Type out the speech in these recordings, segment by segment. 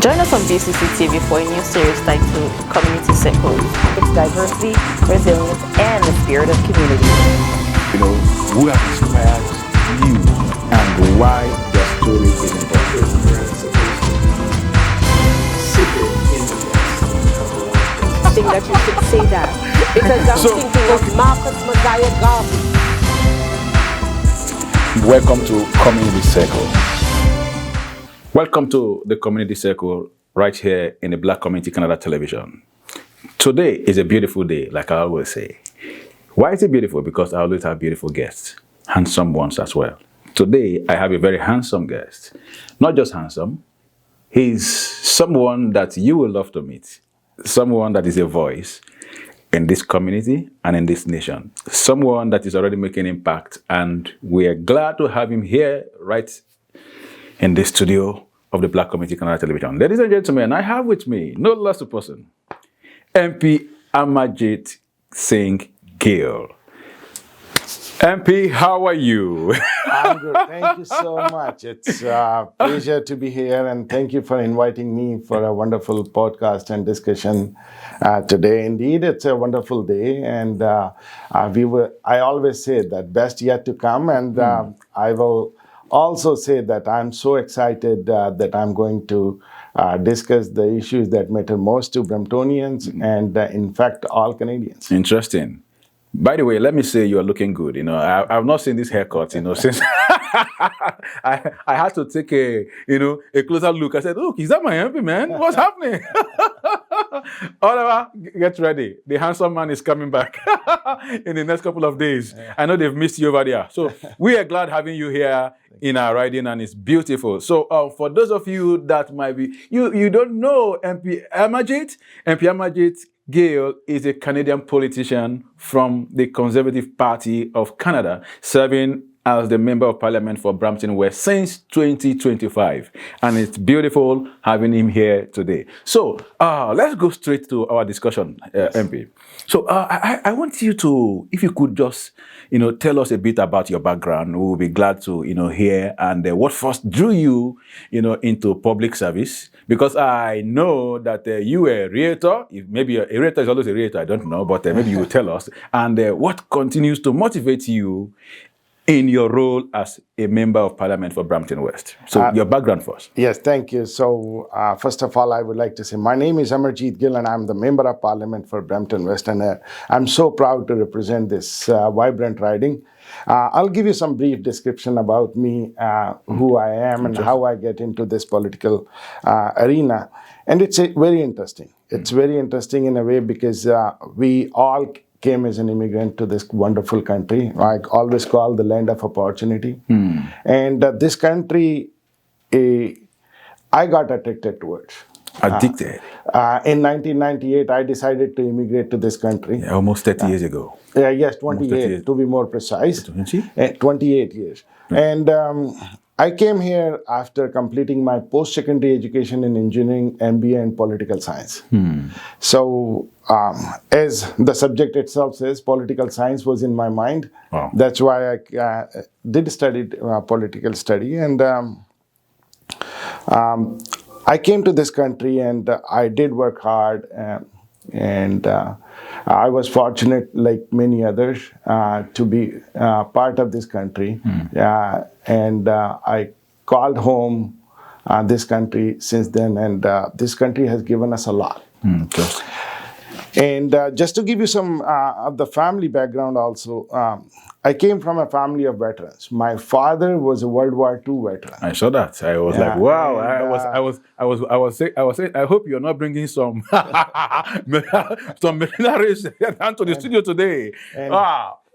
Join us on BCCTV for a new series titled Community Circle. It's diversity, resilience, and the spirit of community. Who have inspired you and why their story is important. I think that you should say that because I'm thinking of Marcus Mosiah Garvey. Welcome to Community Circle. Welcome to the Community Circle right here in the Black Community Canada Television. Today is a beautiful day, like I always say. Why is it beautiful? Because I always have beautiful guests, handsome ones as well. Today, I have a very handsome guest. Not just handsome, he's someone that you will love to meet. Someone that is a voice in this community and in this nation. Someone that is already making impact, and we are glad to have him here right in the studio of the Black Community Canada Television. Ladies and gentlemen, I have with me no less a person, MP Amarjeet Gill. MP, how are you? I'm good. Thank you so much. It's a pleasure to be here, and thank you for inviting me for a wonderful podcast and discussion today. Indeed, it's a wonderful day, and I always say that best yet to come, and I will also say that I'm so excited that I'm going to discuss the issues that matter most to Bramptonians and, in fact, all Canadians. Interesting. By the way, let me say you are looking good. I've not seen this haircut, since I had to take a closer look. I said, look, is that my MP, man? What's happening? Oliver, get ready. The handsome man is coming back in the next couple of days. Yeah. I know they've missed you over there. So we are glad having you here in our riding, and it's beautiful. So for those of you that might be, you don't know MP Amarjeet Gill is a Canadian politician from the Conservative Party of Canada, serving as the Member of Parliament for Brampton West since 2025. And it's beautiful having him here today. So let's go straight to our discussion, yes. MP. So I want you to, if you could just, tell us a bit about your background. We will be glad to, hear, and what first drew you, into public service. Because I know that you were a realtor. Maybe a realtor is always a realtor, I don't know, but maybe you will tell us. And what continues to motivate you in your role as a Member of Parliament for Brampton West? So your background first. Yes, thank you. So first of all, I would like to say my name is Amarjeet Gill, and I'm the Member of Parliament for Brampton West, and I'm so proud to represent this vibrant riding. I'll give you some brief description about me, who I am, and how I get into this political arena. And it's very interesting. It's very interesting in a way because we all came as an immigrant to this wonderful country, I always call the land of opportunity. And this country, I got addicted towards. Addicted? In 1998, I decided to immigrate to this country. Yeah, almost 30 years ago. Yes, 28 to be more precise. 28 years. And I came here after completing my post-secondary education in engineering, MBA, and political science. So, as the subject itself says, political science was in my mind. Wow. That's why I did study political study. And I came to this country, and I did work hard. And I was fortunate, like many others, to be part of this country. And I called home this country since then, and this country has given us a lot. And just to give you some of the family background also, I came from a family of veterans. My father was a World War II veteran. I saw that. I was like, wow. I was saying, I hope you're not bringing some mercenaries down to the studio today.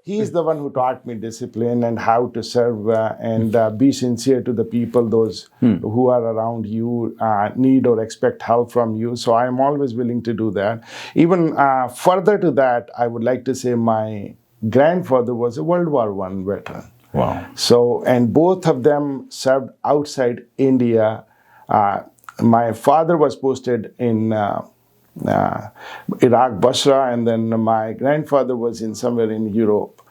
He's the one who taught me discipline and how to serve and be sincere to the people, those who are around you, need or expect help from you. So I'm always willing to do that. Even further to that, I would like to say my grandfather was a World War I veteran. Wow. So, and both of them served outside India. My father was posted in Iraq, Basra, and then my grandfather was in somewhere in Europe.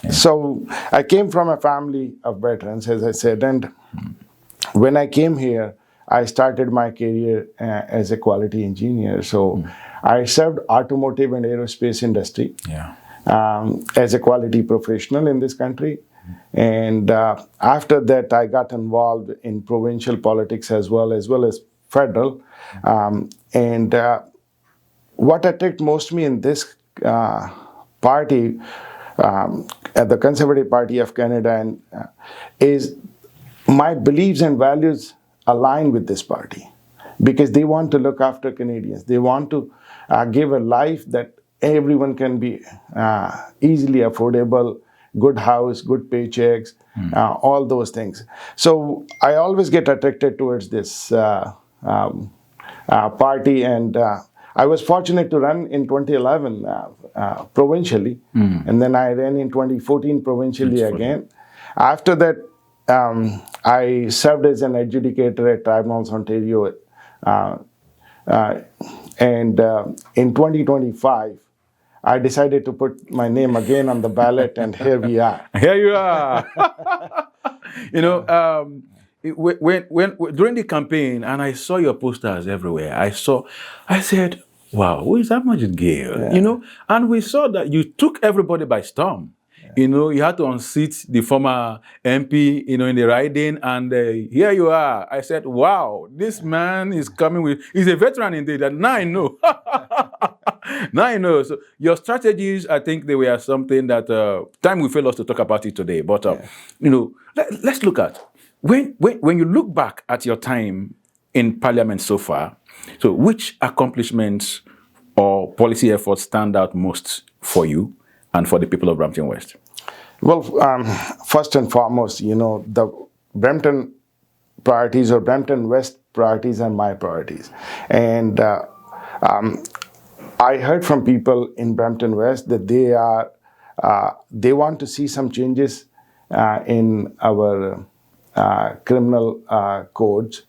So I came from a family of veterans, as I said, and when I came here, I started my career as a quality engineer. So I served automotive and aerospace industry as a quality professional in this country. And after that, I got involved in provincial politics as well as federal. And what attracted most me in this party, the Conservative Party of Canada, and is my beliefs and values align with this party, because they want to look after Canadians. They want to give a life that everyone can be easily affordable, good house, good paychecks, all those things. So I always get attracted towards this party, and I was fortunate to run in 2011 provincially, and then I ran in 2014 provincially again. After that, I served as an adjudicator at Tribunals Ontario, and in 2025, I decided to put my name again on the ballot, and here we are. Here you are. You know, when during the campaign, and I saw your posters everywhere. I said, "Wow, who is Amarjeet Gill?" Yeah. You know, and we saw that you took everybody by storm. You know, you had to unseat the former MP, you know, in the riding, and here you are. I said, "Wow, this man is coming with. He's a veteran indeed." And now I know. Now I know. So your strategies, I think they were something that time will fail us to talk about it today. But you know, let's look at when you look back at your time in Parliament so far. So, which accomplishments or policy efforts stand out most for you and for the people of Brampton West? Well, first and foremost, you know, the Brampton priorities or Brampton West priorities are my priorities. And I heard from people in Brampton West that they want to see some changes in our criminal codes.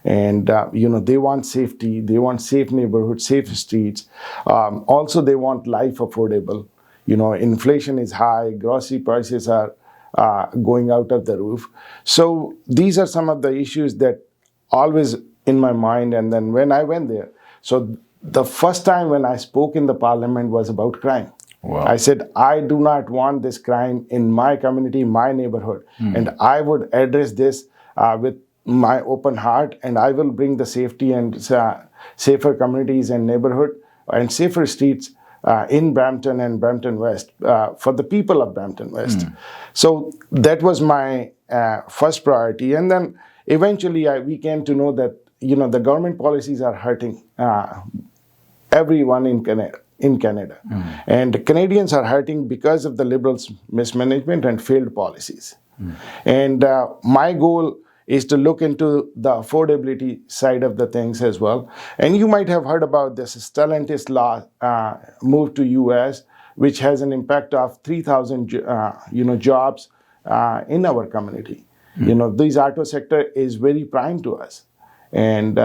And, you know, they want safety, they want safe neighborhoods, safe streets. Also, they want life affordable. You know, inflation is high, grocery prices are going out of the roof. So these are some of the issues that always in my mind. And then when I went there, so the first time when I spoke in the parliament was about crime. Wow. I said, I do not want this crime in my community, my neighborhood. And I would address this with my open heart, and I will bring the safety and safer communities and neighborhood and safer streets in Brampton and Brampton West for the people of Brampton West. So that was my first priority. And then eventually we came to know that, you know, the government policies are hurting everyone in Canada. And Canadians are hurting because of the Liberals' mismanagement and failed policies. And my goal is to look into the affordability side of the things as well. And you might have heard about this Stellantis law move to US, which has an impact of 3,000 jobs in our community. You know, this auto sector is very prime to us. And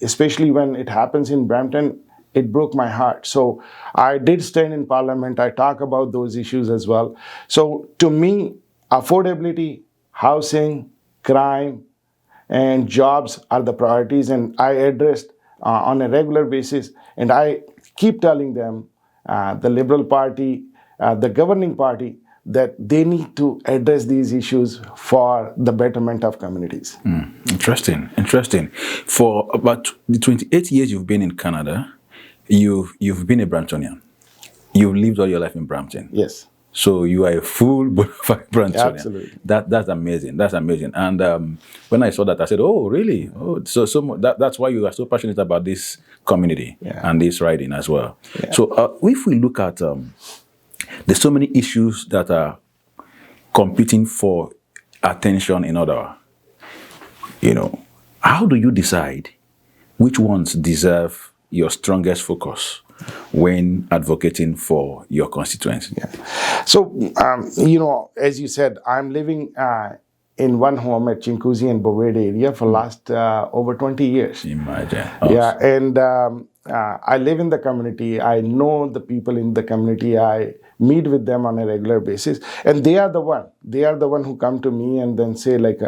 especially when it happens in Brampton, it broke my heart. So I did stand in Parliament. I talk about those issues as well. So to me, affordability, housing, crime, and jobs are the priorities, and I addressed on a regular basis. And I keep telling them, the Liberal Party, the governing party, that they need to address these issues for the betterment of communities. Interesting. For about the 28 years you've been in Canada, you've been a Bramptonian. You've lived all your life in Brampton. Yes. So you are a full bona fide Bramptonian. Absolutely. That's amazing. That's amazing. And when I saw that, I said, "Oh, really? Oh, so that's why you are so passionate about this community and this riding as well." Yeah. So if we look at there's so many issues that are competing for attention in order. You know, how do you decide which ones deserve your strongest focus when advocating for your constituents? Yeah. So, you know, as you said, I'm living in one home at Chinguacousy and Boveda area for last over 20 years. Imagine. Yeah, and I live in the community. I know the people in the community. I meet with them on a regular basis, and they are the one who come to me and then say like,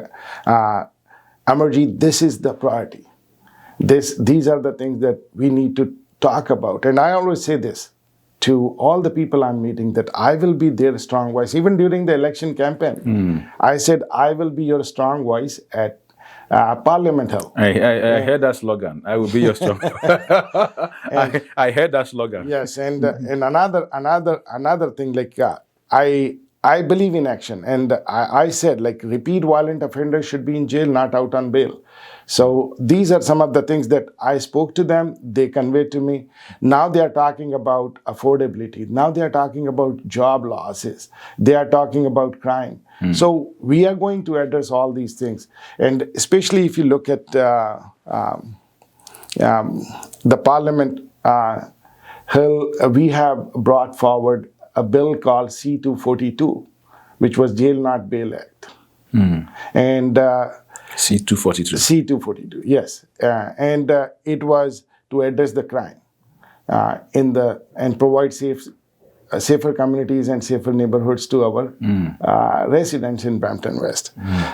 Amarjeet, this is the priority. These are the things that we need to talk about. And I always say this to all the people I'm meeting, that I will be their strong voice. Even during the election campaign, I said, I will be your strong voice at Parliament Hill. I heard that slogan. I will be your strong. I heard that slogan. Yes, and another thing, like I believe in action, and I said, like, repeat violent offenders should be in jail, not out on bail. So these are some of the things that I spoke to them, they conveyed to me. Now they are talking about affordability. Now they are talking about job losses. They are talking about crime. So we are going to address all these things. And especially if you look at the Parliament Hill, we have brought forward a bill called C-242, which was Jail Not Bail Act. And C-242. C-242, yes. And it was to address the crime and provide safer communities and safer neighborhoods to our residents in Brampton West.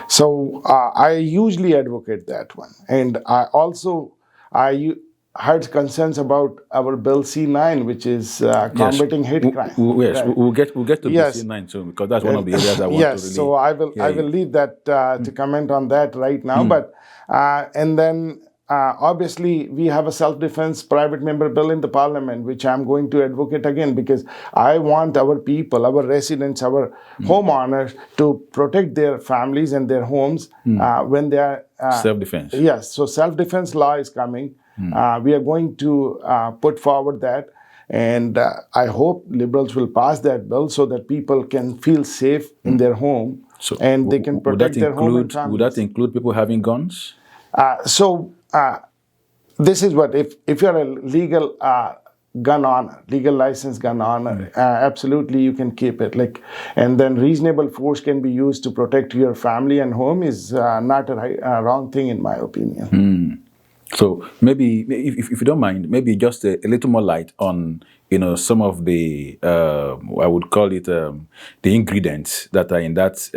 So I usually advocate that one. And I heard concerns about our Bill C-9, which is combating hate crime. Yes, Right. we'll get to Yes. C-9 soon, because that's one of the areas I want to really. Yes, so I will leave that to comment on that right now. But and then obviously we have a self-defense private member bill in the Parliament, which I'm going to advocate again, because I want our people, our residents, our homeowners to protect their families and their homes when they are self-defense. Yes, so self-defense law is coming. We are going to put forward that, and I hope Liberals will pass that bill so that people can feel safe in their home, So and they can protect their home and Would families. that include people having guns? This is what, if you're a legal gun owner, legal licensed gun owner, absolutely you can keep it. Like, and then reasonable force can be used to protect your family and home is not a wrong thing in my opinion. So maybe, if you don't mind, maybe just a little more light on, some of the, I would call it the ingredients that are in that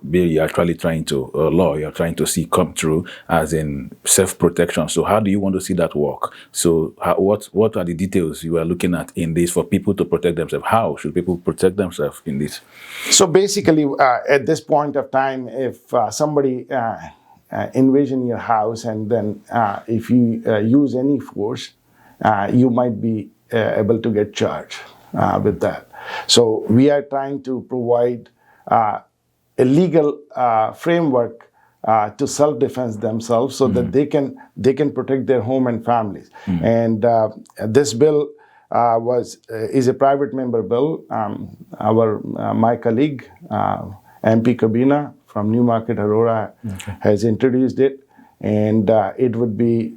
bill you're actually trying to, law you're trying to see come through, as in self-protection. So how do you want to see that work? So what are the details you are looking at in this for people to protect themselves? How should people protect themselves in this? So basically, at this point of time, if somebody invasion your house, and then if you use any force, you might be able to get charged with that. So we are trying to provide a legal framework to self-defense themselves, so that they can protect their home and families. And this bill is a private member bill. My colleague MP Kabina from Newmarket, Aurora, has introduced it, and it would be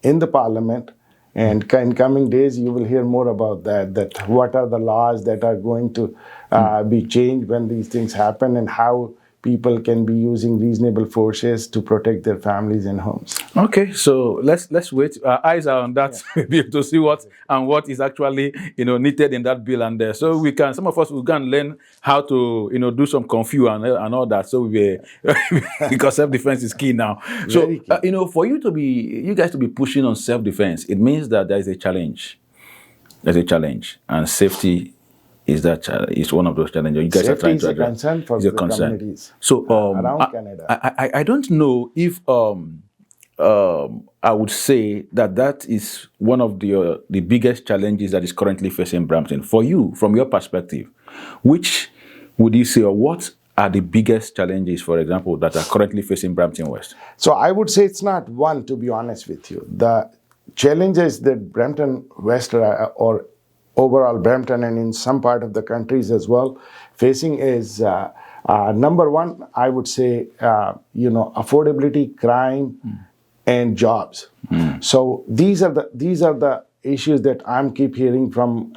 in the Parliament. And in coming days, you will hear more about that what are the laws that are going to be changed when these things happen, and how people can be using reasonable forces to protect their families and homes. Okay, so let's wait. Our eyes are on that to see what is actually needed in that bill, and so some of us will go and learn how to do some confuse and all that. So because self-defense is key now. So for you guys to be pushing on self-defense, it means that there is a challenge. There's a challenge, and safety is one of those challenges you guys Safety are trying to is a address. concern for the communities So around Canada. I don't know if I would say that is one of the biggest challenges that is currently facing Brampton. For you, from your perspective, which would you say, or what are the biggest challenges, for example, that are currently facing Brampton West? So I would say it's not one, to be honest with you. The challenges that Brampton West or overall Brampton and in some part of the countries as well facing is number one, I would say affordability, crime, and jobs. So these are the issues that I'm keep hearing from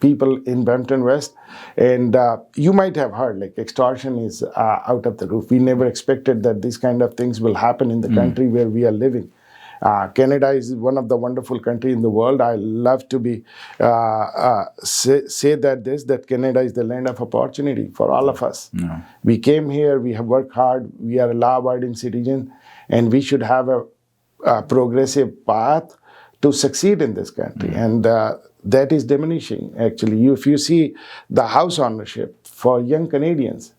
people in Brampton West, and you might have heard, like, extortion is out of the roof. We never expected that these kind of things will happen in the country where we are living. Canada is one of the wonderful countries in the world. I love to be say that Canada is the land of opportunity for all of us. Yeah. We came here, we have worked hard, we are a law-abiding citizen, and we should have a progressive path to succeed in this country. And that is diminishing, actually. If you see the house ownership for young Canadians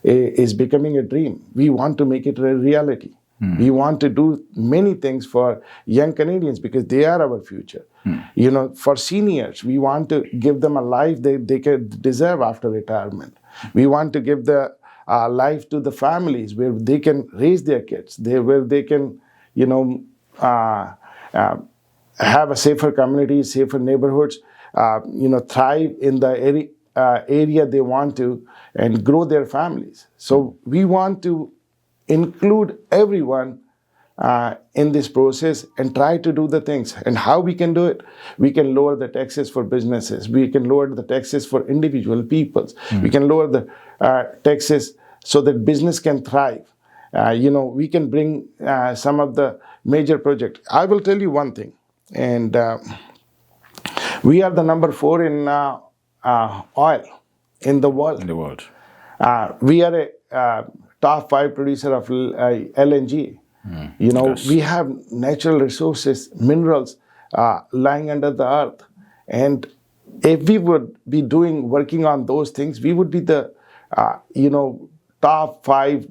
is becoming a dream. We want to make it a reality. We want to do many things for young Canadians because they are our future. You know, for seniors, we want to give them a life they can deserve after retirement. We want to give the life to the families where they can raise their kids, where they can, you know, have a safer community, safer neighborhoods, you know, thrive in the area they want to, and grow their families. So we want to include everyone in this process and try to do the things. And how we can do it? We can lower the taxes for businesses. We can lower the taxes for individual peoples. We can lower the taxes so that business can thrive. You know, we can bring some of the major projects. I will tell you one thing, and we are the number 4 in oil in the world. In the world. We are a top 5 producer of LNG. You know, Yes. we have natural resources, minerals lying under the earth. And if we would be working on those things, we would be the, you know, top 5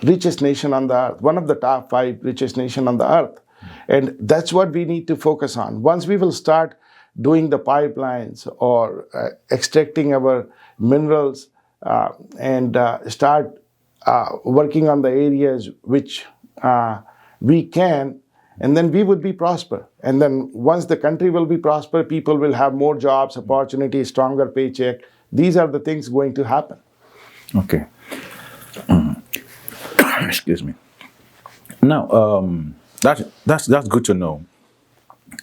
richest nation on the earth, one of the top 5 richest nation on the earth. And that's what we need to focus on. Once we will start doing the pipelines or extracting our minerals and start working on the areas which we can, and then we would be prosper. And then once the country will be prosper, people will have more jobs, opportunities, stronger paycheck. These are the things going to happen. Okay. Excuse me. Now, that's good to know.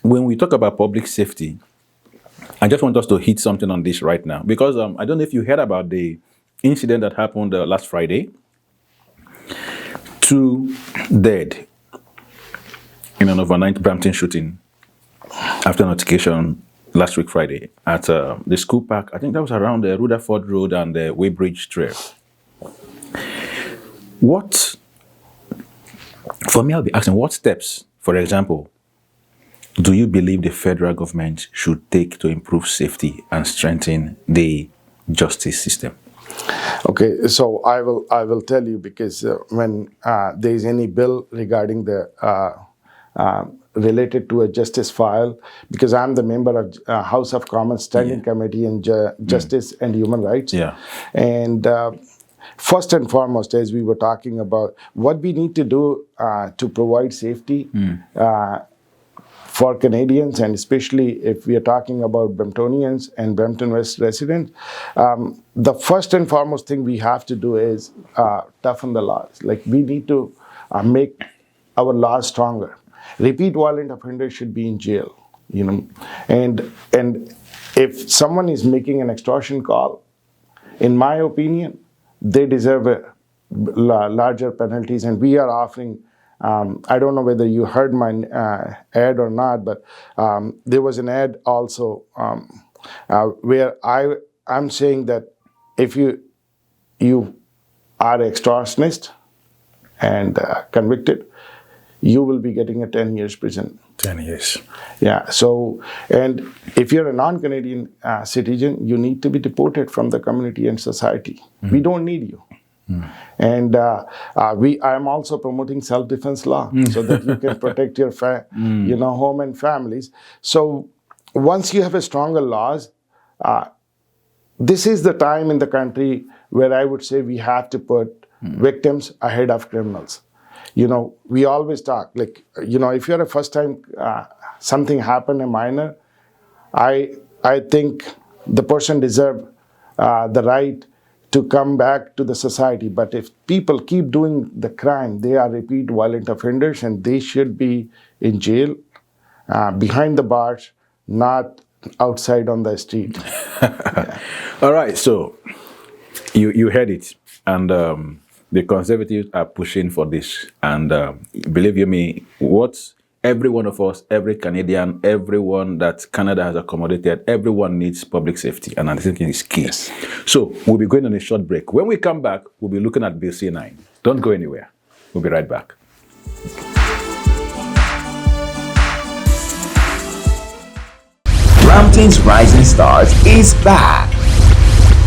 When we talk about public safety, I just want us to hit something on this right now because I don't know if you heard about the incident that happened last Friday. 2 dead in an overnight Brampton shooting after notification last week Friday at the school park. I think that was around the Rutherford Road and the Weybridge Trail. For me, I'll be asking, what steps, for example, do you believe the federal government should take to improve safety and strengthen the justice system? Okay, so I will tell you because when there is any bill regarding the related to a justice file, because I'm the member of House of Commons Standing Committee in Justice and Human Rights. Yeah. And first and foremost, as we were talking about, what we need to do to provide safety for Canadians, and especially if we are talking about Bramptonians and Brampton West residents, the first and foremost thing we have to do is toughen the laws. Like, we need to make our laws stronger. Repeat violent offenders should be in jail, you know, and if someone is making an extortion call, in my opinion, they deserve larger penalties, and we are offering. I don't know whether you heard my ad or not, but there was an ad also where I'm saying that if you are an extortionist and convicted, you will be getting a 10 years prison. 10 years. Yeah. So, and if you're a non-Canadian citizen, you need to be deported from the community and society. We don't need you. And I am also promoting self-defense law so that you can protect your home and families. So once you have a stronger laws, this is the time in the country where I would say we have to put victims ahead of criminals. You know, we always talk like, you know, if you're a first time something happened, a minor, I think the person deserves the right to come back to the society. But if people keep doing the crime, they are repeat violent offenders and they should be in jail, behind the bars, not outside on the street. Yeah. All right, so you heard it. And the Conservatives are pushing for this. And believe you me, what every one of us, every Canadian, everyone that Canada has accommodated, everyone needs public safety. And I think it is key. Yes. So we'll be going on a short break. When we come back, we'll be looking at Bill C9. Don't go anywhere. We'll be right back. Brampton's Rising Stars is back.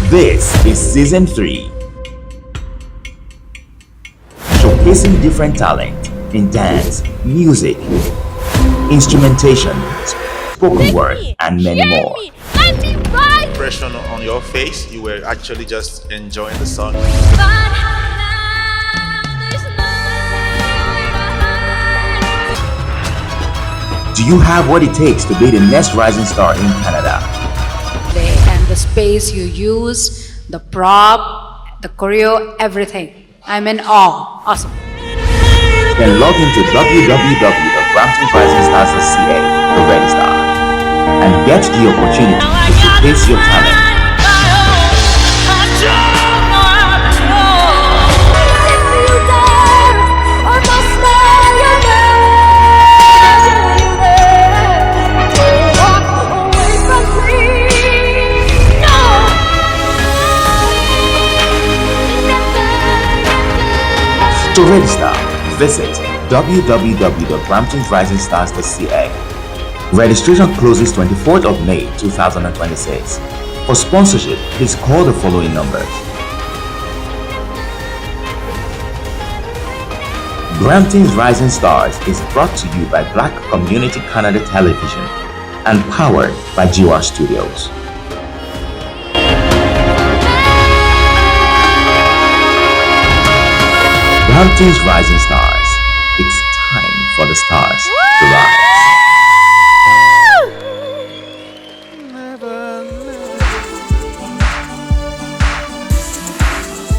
This is Season 3. Showcasing different talent in dance, music, instrumentation, spoken word, and many more. Impression on your face, you were actually just enjoying the song. Do you have what it takes to be the next rising star in Canada? And the space you use, the prop, the choreo, everything. I'm in awe. Awesome. Then log into www.bramptonrisingstars.ca to register and get the opportunity to showcase your talent. To register, visit www.bramptonrisingstars.ca. Registration closes 24th of May 2026. For sponsorship, please call the following numbers. Brampton's Rising Stars is brought to you by Black Community Canada Television and powered by GR Studios. Brampton's Rising Stars. It's time for the stars to rise.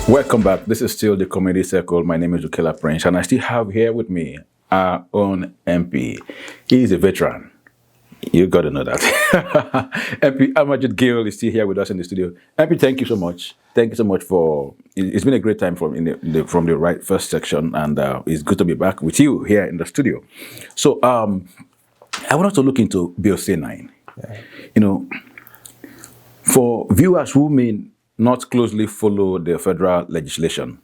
Welcome back. This is still the Community Circle. My name is Ukela Prince, and I still have here with me our own MP. He's a veteran. You got to know that. MP Amarjeet Gill is still here with us in the studio. MP, thank you so much. Thank you so much for. It's been a great time from the right first section, and it's good to be back with you here in the studio. So I want us to look into Bill C9. Yeah. You know, for viewers who may not closely follow the federal legislation,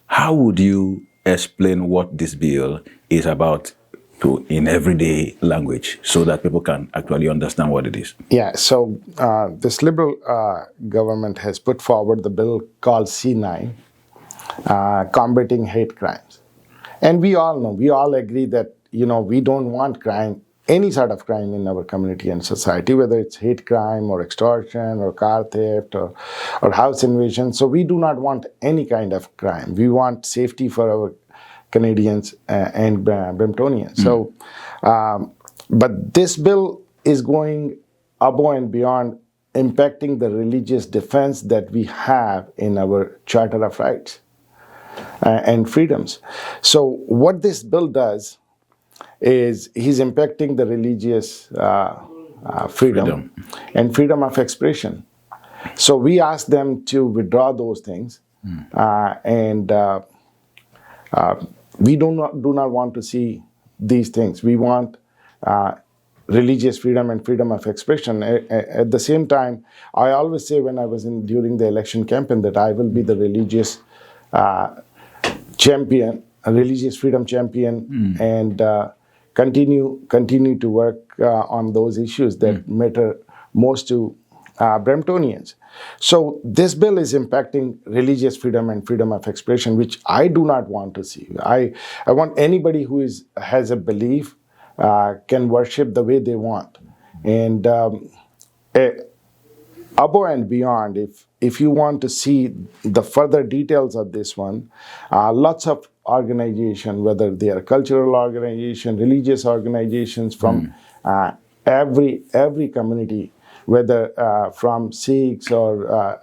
how would you explain what this bill is about in everyday language so that people can actually understand what it is? Yeah, so this Liberal government has put forward the bill called C9, Combating Hate Crimes. And we all know, we all agree that, we don't want crime, any sort of crime in our community and society, whether it's hate crime or extortion or car theft or house invasion. So we do not want any kind of crime. We want safety for our Canadians and Bramptonians. So, but this bill is going above and beyond impacting the religious defense that we have in our Charter of Rights and freedoms. So what this bill does is he's impacting the religious freedom and freedom of expression. So we ask them to withdraw those things, and we do not want to see these things. We want religious freedom and freedom of expression. At the same time, I always say when I was during the election campaign that I will be the religious champion, a religious freedom champion, and continue to work on those issues that matter most to Bramptonians. So this bill is impacting religious freedom and freedom of expression, which I do not want to see. I want anybody who has a belief can worship the way they want. And above and beyond, if you want to see the further details of this one, lots of organizations, whether they are cultural organizations, religious organizations from every community, whether from Sikhs or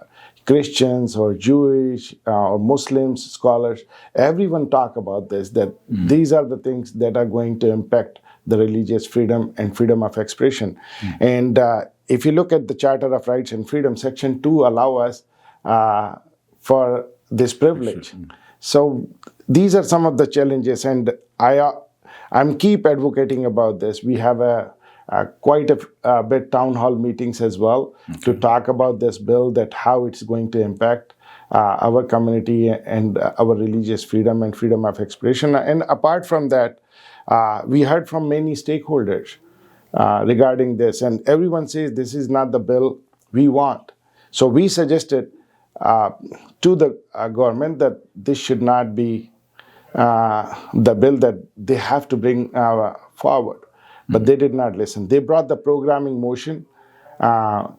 Christians or Jewish or Muslims, scholars, everyone talk about this, that these are the things that are going to impact the religious freedom and freedom of expression. And if you look at the Charter of Rights and Freedom, Section 2 allow us for this privilege. So these are some of the challenges, and I'm keep advocating about this. We have quite a bit town hall meetings as well to talk about this bill, that how it's going to impact our community and our religious freedom and freedom of expression. And apart from that, we heard from many stakeholders regarding this, and everyone says this is not the bill we want. So we suggested to the government that this should not be the bill that they have to bring forward. But they did not listen. They brought the programming motion for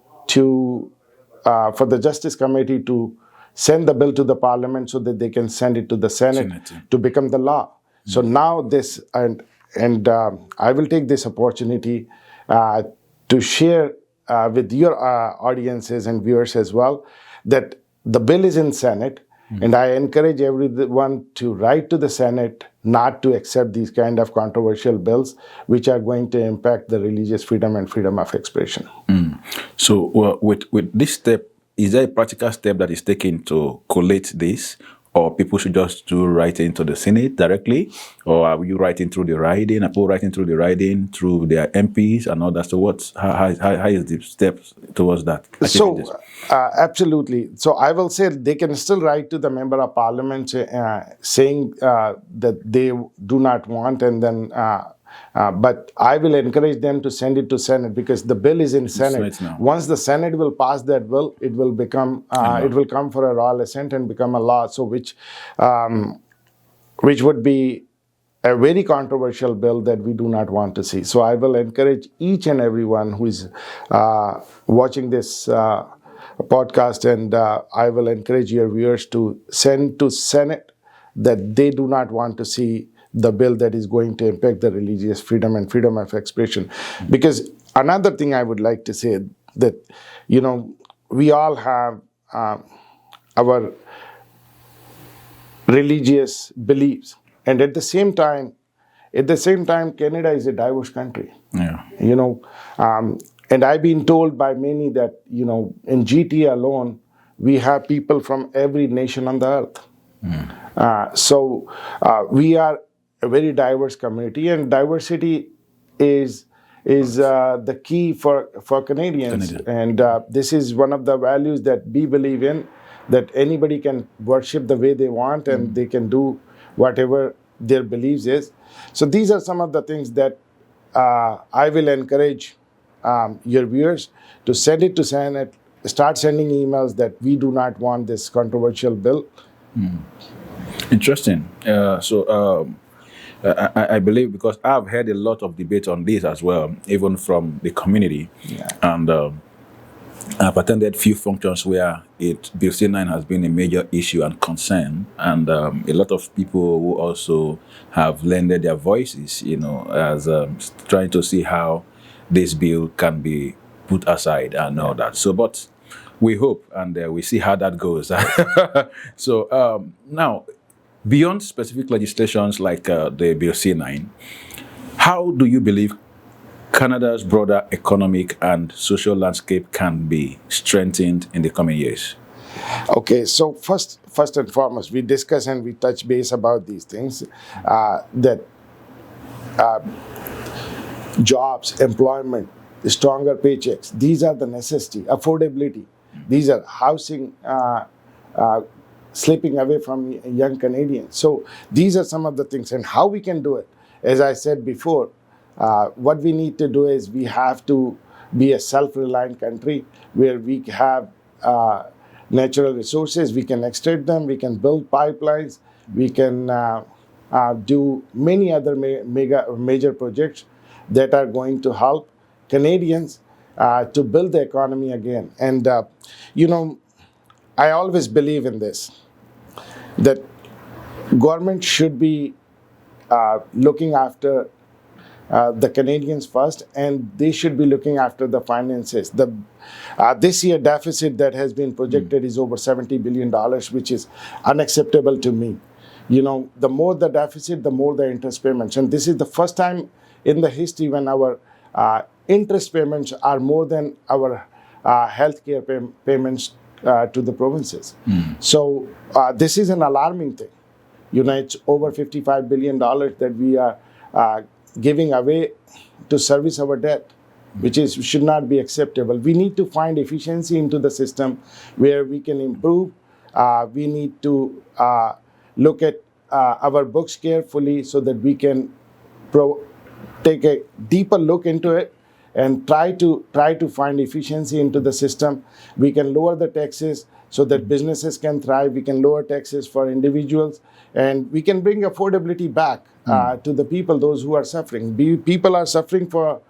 the Justice Committee to send the bill to the Parliament so that they can send it to the Senate to become the law. So now this, and I will take this opportunity to share with your audiences and viewers as well, that the bill is in Senate, and I encourage everyone to write to the Senate not to accept these kind of controversial bills, which are going to impact the religious freedom and freedom of expression. So with this step, is there a practical step that is taken to collate this? Or people should just do writing to the Senate directly? Or are you writing through the riding? Are people writing through the riding, through their MPs and all that? So how is the steps towards that? So, absolutely. So I will say they can still write to the Member of Parliament saying that they do not want, and then but I will encourage them to send it to Senate, because the bill is in Senate. Once the Senate will pass that bill, it will become it will come for a royal assent and become a law. So which would be a very controversial bill that we do not want to see. So I will encourage each and everyone who is watching this podcast, and I will encourage your viewers to send to Senate that they do not want to see the bill that is going to impact the religious freedom and freedom of expression. Because another thing I would like to say, that, you know, we all have our religious beliefs, and at the same time, Canada is a diverse country. You know, and I've been told by many that, you know, in GTA alone, we have people from every nation on the earth. So we are a very diverse community, and diversity is the key for Canadians. And this is one of the values that we believe in, that anybody can worship the way they want, and they can do whatever their beliefs is. So these are some of the things that I will encourage your viewers to send it to Senate, start sending emails that we do not want this controversial bill. Interesting. I believe, because I've heard a lot of debate on this as well, even from the community. And I've attended few functions where Bill C9 has been a major issue and concern, and a lot of people who also have lended their voices, you know, as trying to see how this bill can be put aside and all that. So, but we hope, and we see how that goes. So now, beyond specific legislations like the Bill C9, how do you believe Canada's broader economic and social landscape can be strengthened in the coming years? Okay, so first and foremost, we discuss and we touch base about these things, that jobs, employment, stronger paychecks, these are the necessity. Affordability, these are housing, slipping away from young Canadians. So these are some of the things, and how we can do it. As I said before, what we need to do is we have to be a self-reliant country where we have natural resources, we can extract them, we can build pipelines, we can do many other major projects that are going to help Canadians to build the economy again. And, you know, I always believe in this, that government should be looking after the Canadians first, and they should be looking after the finances. This year deficit that has been projected is over $70 billion, which is unacceptable to me. You know, the more the deficit, the more the interest payments. And this is the first time in the history when our interest payments are more than our healthcare payments to the provinces. So this is an alarming thing. You know, it's over $55 billion that we are giving away to service our debt, which should not be acceptable. We need to find efficiency into the system where we can improve. We need to look at our books carefully so that we can take a deeper look into it and try to find efficiency into the system. We can lower the taxes so that businesses can thrive. We can lower taxes for individuals, and we can bring affordability back to the people, those who are suffering. People are suffering for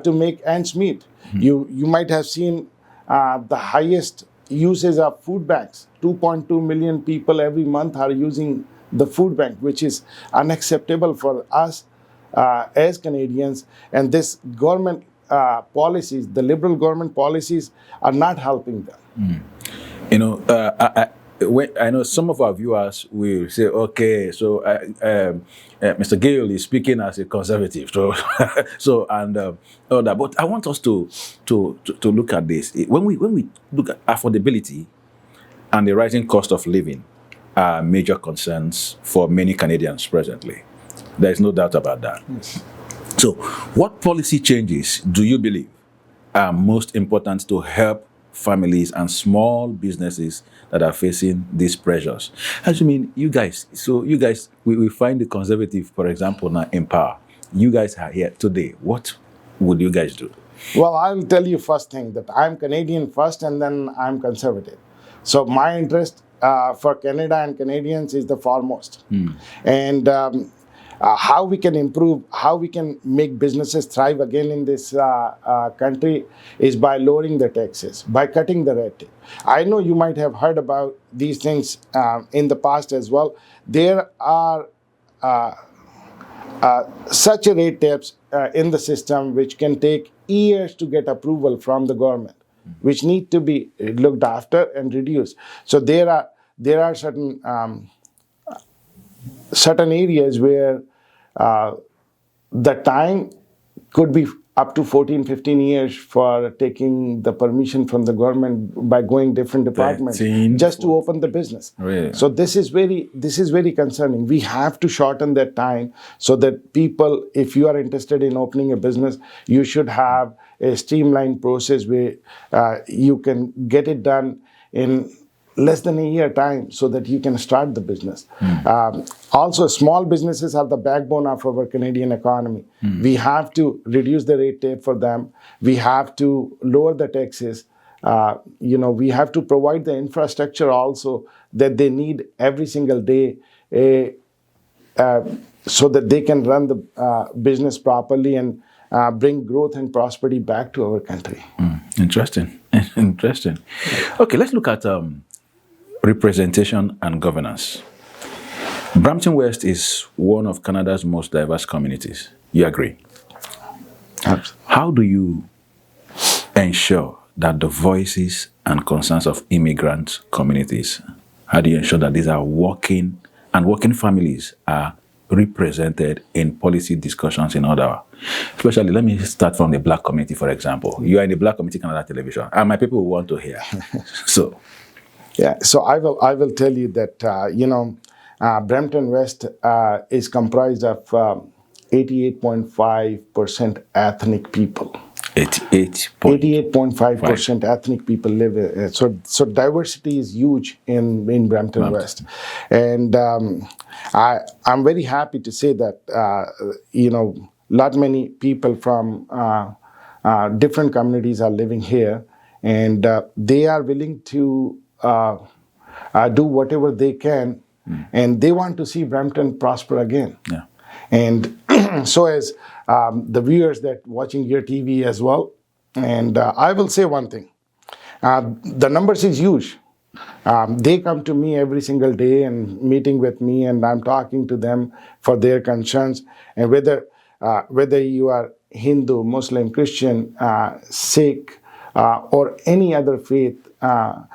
to make ends meet. You might have seen the highest usage of food banks. 2.2 million people every month are using the food bank, which is unacceptable for us as Canadians. And this government policies, the Liberal government policies, are not helping them. You know, I know some of our viewers will say, okay, so Mr. Gill is speaking as a conservative, so and all that. But I want us to look at this. When we look at affordability and the rising cost of living are major concerns for many Canadians presently. There is no doubt about that. Yes. So, what policy changes do you believe are most important to help families and small businesses that are facing these pressures? I mean, you guys, we find the conservative, for example, now in power. You guys are here today. What would you guys do? Well, I'll tell you first thing that I'm Canadian first and then I'm conservative. So my interest for Canada and Canadians is the foremost. And how we can improve, how we can make businesses thrive again in this country is by lowering the taxes, by cutting the red tape. I know you might have heard about these things in the past as well. There are such a red tapes in the system which can take years to get approval from the government, which need to be looked after and reduced. So there are certain areas where the time could be up to 14-15 years for taking the permission from the government by going different departments just to open the business. Really? So this is very concerning. We have to shorten that time so that people, if you are interested in opening a business, you should have a streamlined process where you can get it done in less than a year time so that you can start the business. Also, small businesses are the backbone of our Canadian economy. We have to reduce the red tape for them. We have to lower the taxes. We have to provide the infrastructure also that they need every single day so that they can run the business properly and bring growth and prosperity back to our country. Interesting. Okay, let's look at representation and governance. Brampton West is one of Canada's most diverse communities. You agree? Absolutely. How do you ensure that the voices and concerns of immigrant communities, how do you ensure that these are working families are represented in policy discussions in order? Especially, let me start from the Black community, for example. You are in the Black community Canada television, and my people will want to hear. So I will tell you that Brampton West is comprised of 88.5% ethnic people. 88.5% ethnic people live here. So diversity is huge in Brampton West, and I'm very happy to say that many people from different communities are living here, and they are willing to do whatever they can, and they want to see Brampton prosper again. Yeah. And so as the viewers that watching your TV as well, and I will say one thing, the numbers is huge. They come to me every single day and meeting with me, and I'm talking to them for their concerns, and whether you are Hindu, Muslim, Christian, Sikh, or any other faith, I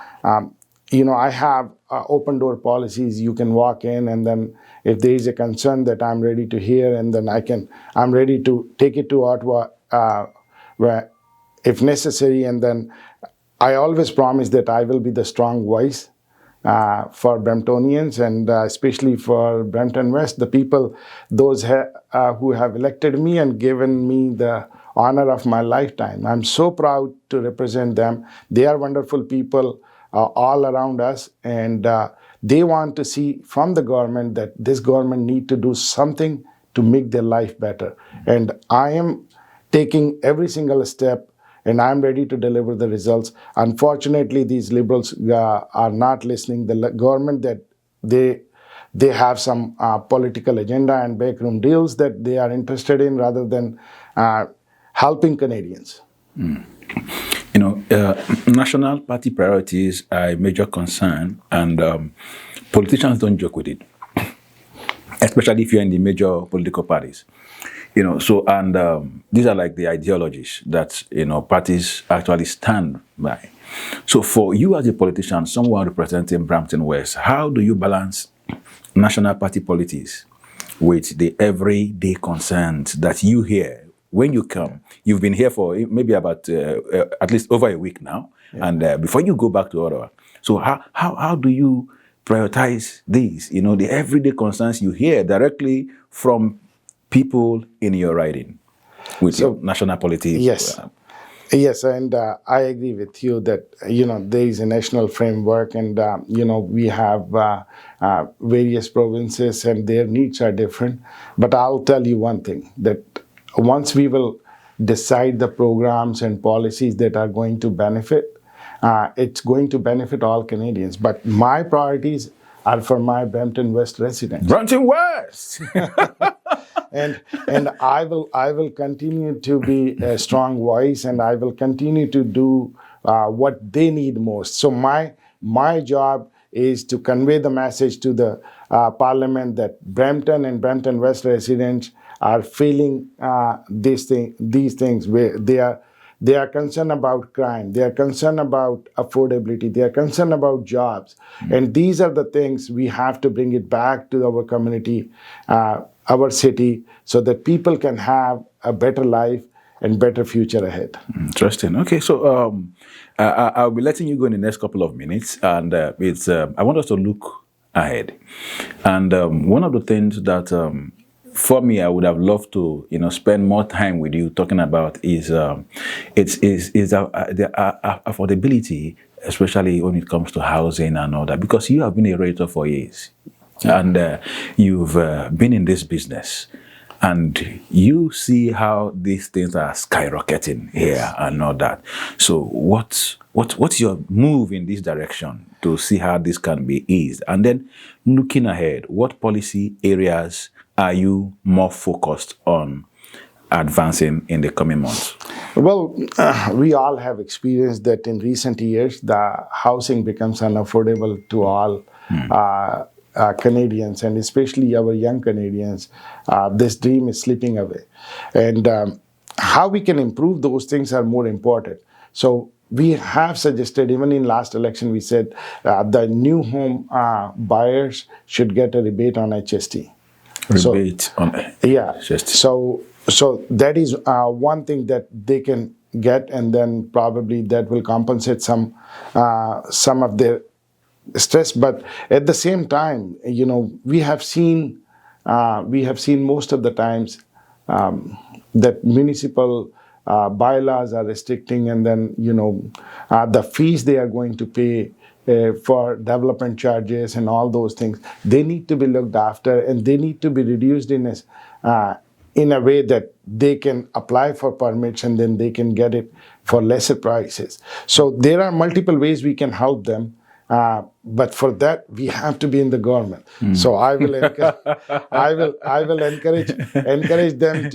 have open door policies. You can walk in, and then if there is a concern that I'm ready to hear, and then I'm ready to take it to Ottawa where if necessary, and then I always promise that I will be the strong voice for Bramptonians and especially for Brampton West, the people, those who have elected me and given me the honor of my lifetime. I'm so proud to represent them. They are wonderful people all around us, and they want to see from the government that this government need to do something to make their life better. And I am taking every single step, and I'm ready to deliver the results. Unfortunately, these liberals are not listening. The government, that they have some political agenda and backroom deals that they are interested in rather than helping Canadians. You know, national party priorities are a major concern, and politicians don't joke with it, especially if you're in the major political parties. You know, so, and these are like the ideologies that, you know, parties actually stand by. So for you as a politician, someone representing Brampton West, how do you balance national party politics with the everyday concerns that you hear when you come? You've been here for maybe about at least over a week now, and before you go back to Ottawa. So how do you prioritize these, you know, the everyday concerns you hear directly from people in your riding with your national politics? Yes. Yes, and I agree with you that, you know, there is a national framework, and, you know, we have various provinces and their needs are different. But I'll tell you one thing, that once we will decide the programs and policies that are going to benefit, it's going to benefit all Canadians. But my priorities are for my Brampton West residents. Brampton West! And I will continue to be a strong voice, and I will continue to do what they need most. So my job is to convey the message to the Parliament that Brampton and Brampton West residents are feeling these things where they are concerned about crime, they are concerned about affordability, they are concerned about jobs. And these are the things we have to bring it back to our community, our city, so that people can have a better life and better future ahead. Interesting. Okay, so I'll be letting you go in the next couple of minutes, and it's I want us to look ahead. And one of the things that for me, I would have loved to, you know, spend more time with you talking about is the affordability, especially when it comes to housing and all that, because you have been a realtor for years, and you've been in this business, and you see how these things are skyrocketing here and all that. So what's your move in this direction to see how this can be eased? And then looking ahead, what policy areas are you more focused on advancing in the coming months? Well, we all have experienced that in recent years, the housing becomes unaffordable to all Canadians, and especially our young Canadians. This dream is slipping away. And how we can improve those things are more important. So we have suggested, even in last election, we said the new home buyers should get a rebate on HST. Rebate on HST. So that is one thing that they can get, and then probably that will compensate some of their stress. But at the same time, you know, we have seen most of the times that municipal bylaws are restricting, and then, you know, the fees they are going to pay for development charges and all those things, they need to be looked after, and they need to be reduced in a way that they can apply for permits, and then they can get it for lesser prices. So there are multiple ways we can help them. But for that, we have to be in the government. So I will encourage them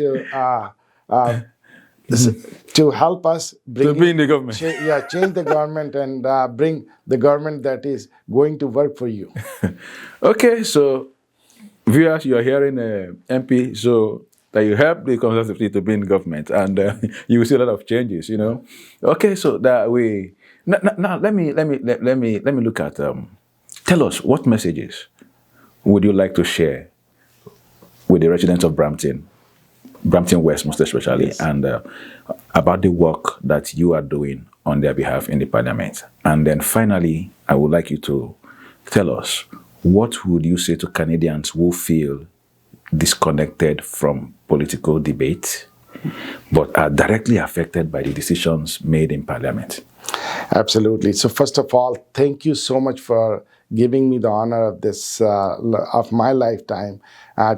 to help us to be in the government. Change the government and bring the government that is going to work for you. Okay, so viewers, you are hearing MP, so that you help the Conservative to be in government, and you will see a lot of changes. You know. Okay, so that we. Now let me look at. Tell us, what messages would you like to share with the residents of Brampton West, most especially, yes, and about the work that you are doing on their behalf in the Parliament? And then finally, I would like you to tell us, what would you say to Canadians who feel disconnected from political debate, but are directly affected by the decisions made in Parliament? Absolutely. So first of all, thank you so much for giving me the honor of this of my lifetime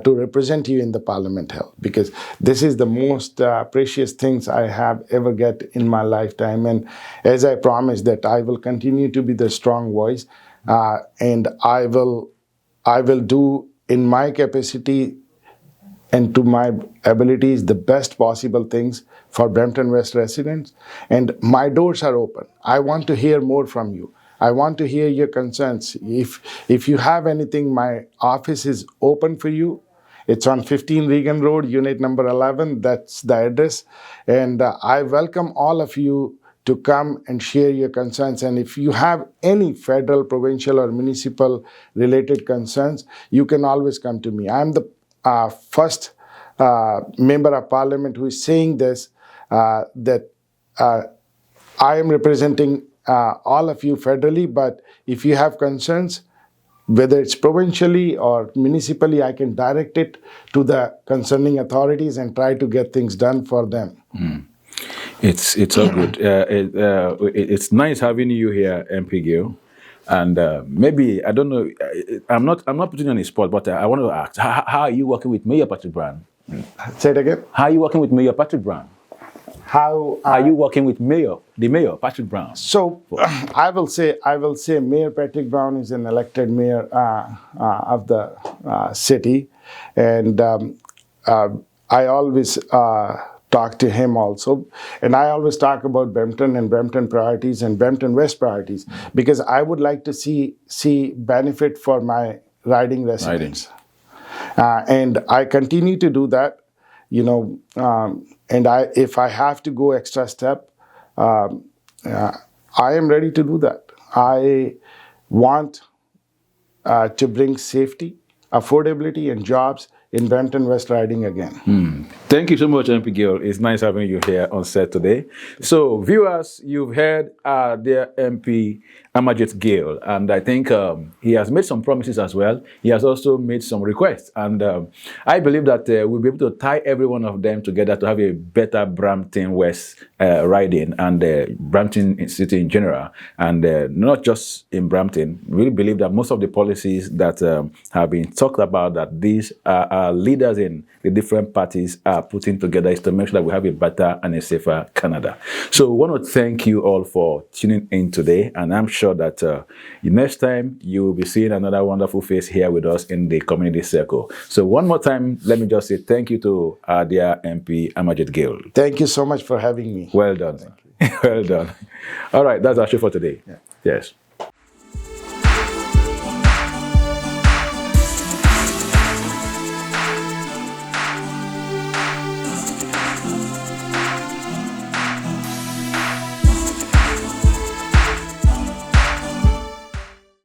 to represent you in the Parliament Hill, because this is the most precious things I have ever get in my lifetime. And as I promised that I will continue to be the strong voice, and I will do in my capacity and to my abilities the best possible things for Brampton West residents. And my doors are open. I want to hear more from you. I want to hear your concerns. If you have anything, my office is open for you. It's on 15 Regan Road, unit number 11. That's the address. And I welcome all of you to come and share your concerns. And if you have any federal, provincial, or municipal related concerns, you can always come to me. I'm the first member of Parliament who is saying this, that I am representing all of you federally, but if you have concerns, whether it's provincially or municipally, I can direct it to the concerning authorities and try to get things done for them. It's all good. It's nice having you here, MP Gill. And maybe, I don't know, I'm not putting you on the spot, but I want to ask, how are you working with Mayor Patrick Brown? Say it again. How are you working with Mayor Patrick Brown? How are you working with the Mayor Patrick Brown? So I will say Mayor Patrick Brown is an elected mayor of the city, and I always talk to him also, and I always talk about Brampton and Brampton priorities and Brampton West priorities, because I would like to see benefit for my riding residents. And I continue to do that, you know, and if I have to go extra step, I am ready to do that. I want to bring safety, affordability, and jobs in Brampton West riding again. Thank you so much, MP Gill. It's nice having you here on set today. So, viewers, you've heard their MP Amarjeet Gill, and I think he has made some promises as well. He has also made some requests, and I believe that we'll be able to tie every one of them together to have a better Brampton West riding and Brampton City in general, and not just in Brampton. We really believe that most of the policies that have been talked about, that these leaders in the different parties are putting together, is to make sure that we have a better and a safer Canada. So I want to thank you all for tuning in today, and I'm sure that next time you will be seeing another wonderful face here with us in the community circle. So one more time, let me just say thank you to our dear MP Amarjeet Gill. Thank you so much for having me. Well done. Well done. All right, that's our show for today. Yeah. Yes.